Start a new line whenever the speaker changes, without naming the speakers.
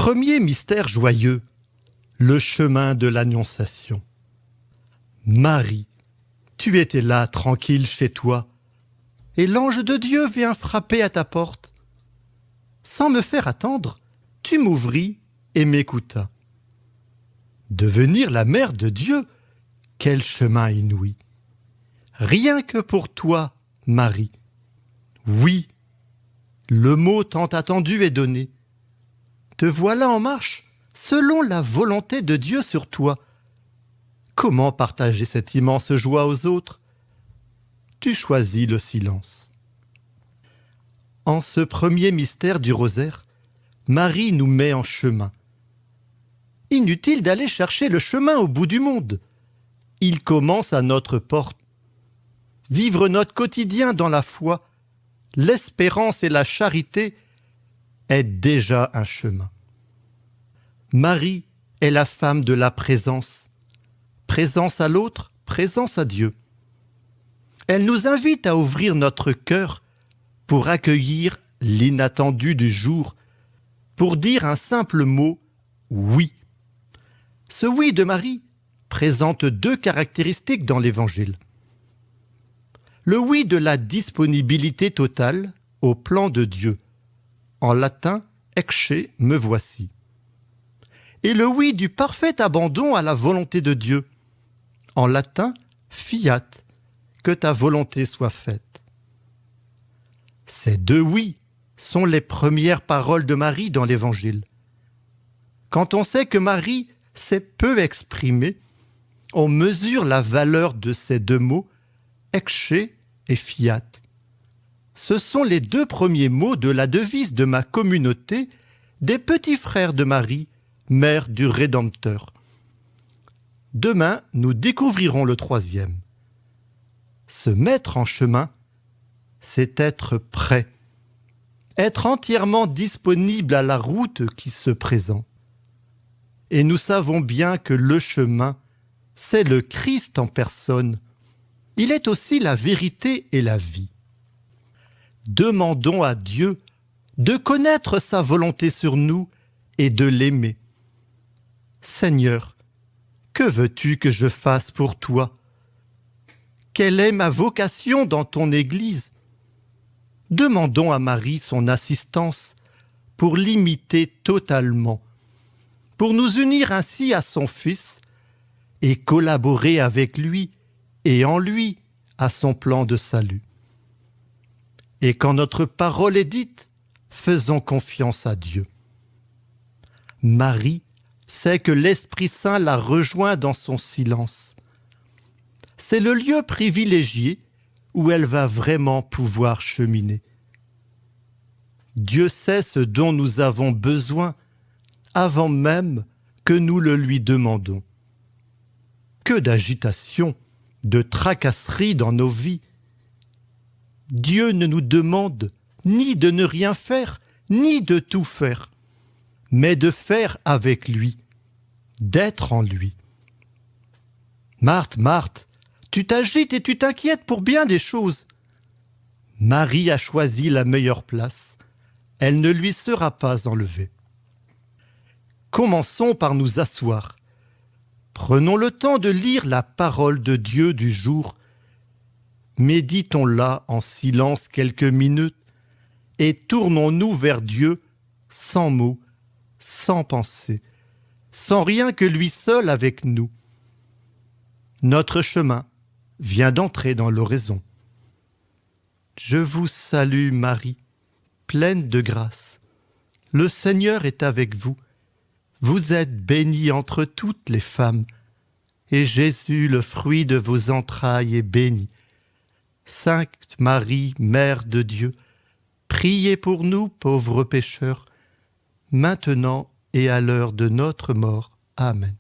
Premier mystère joyeux, le chemin de l'Annonciation. Marie, tu étais là, tranquille chez toi, et l'ange de Dieu vient frapper à ta porte. Sans me faire attendre, tu m'ouvris et m'écoutas. Devenir la mère de Dieu, quel chemin inouï! Rien que pour toi, Marie. Oui, le mot tant attendu est donné. Te voilà en marche, selon la volonté de Dieu sur toi. Comment partager cette immense joie aux autres? Tu choisis le silence. En ce premier mystère du rosaire, Marie nous met en chemin. Inutile d'aller chercher le chemin au bout du monde. Il commence à notre porte. Vivre notre quotidien dans la foi, l'espérance et la charité est déjà un chemin. Marie est la femme de la présence. Présence à l'autre, présence à Dieu. Elle nous invite à ouvrir notre cœur pour accueillir l'inattendu du jour, pour dire un simple mot « oui ». Ce « oui » de Marie présente deux caractéristiques dans l'Évangile. Le « oui » de la disponibilité totale au plan de Dieu. En latin, « ecce me voici ». Et le « oui » du parfait abandon à la volonté de Dieu. En latin, « fiat », que ta volonté soit faite. Ces deux « oui » sont les premières paroles de Marie dans l'Évangile. Quand on sait que Marie s'est peu exprimée, on mesure la valeur de ces deux mots, ecce et fiat. Ce sont les deux premiers mots de la devise de ma communauté des petits frères de Marie, mère du Rédempteur. Demain, nous découvrirons le troisième. Se mettre en chemin, c'est être prêt, être entièrement disponible à la route qui se présente. Et nous savons bien que le chemin, c'est le Christ en personne. Il est aussi la vérité et la vie. Demandons à Dieu de connaître sa volonté sur nous et de l'aimer. Seigneur, que veux-tu que je fasse pour toi? Quelle est ma vocation dans ton Église? Demandons à Marie son assistance pour l'imiter totalement, pour nous unir ainsi à son Fils et collaborer avec lui et en lui à son plan de salut. Et quand notre parole est dite, faisons confiance à Dieu. Marie sait que l'Esprit Saint la rejoint dans son silence. C'est le lieu privilégié où elle va vraiment pouvoir cheminer. Dieu sait ce dont nous avons besoin avant même que nous le lui demandons. Que d'agitation, de tracasserie dans nos vies. Dieu ne nous demande ni de ne rien faire, ni de tout faire, mais de faire avec lui, d'être en lui. Marthe, Marthe, tu t'agites et tu t'inquiètes pour bien des choses. Marie a choisi la meilleure place. Elle ne lui sera pas enlevée. Commençons par nous asseoir. Prenons le temps de lire la parole de Dieu du jour. Méditons-la en silence quelques minutes et tournons-nous vers Dieu sans mots, sans pensée, sans rien que lui seul avec nous. Notre chemin vient d'entrer dans l'oraison. Je vous salue Marie, pleine de grâce. Le Seigneur est avec vous. Vous êtes bénie entre toutes les femmes, et Jésus, le fruit de vos entrailles, est béni. Sainte Marie, Mère de Dieu, priez pour nous, pauvres pécheurs, maintenant et à l'heure de notre mort. Amen.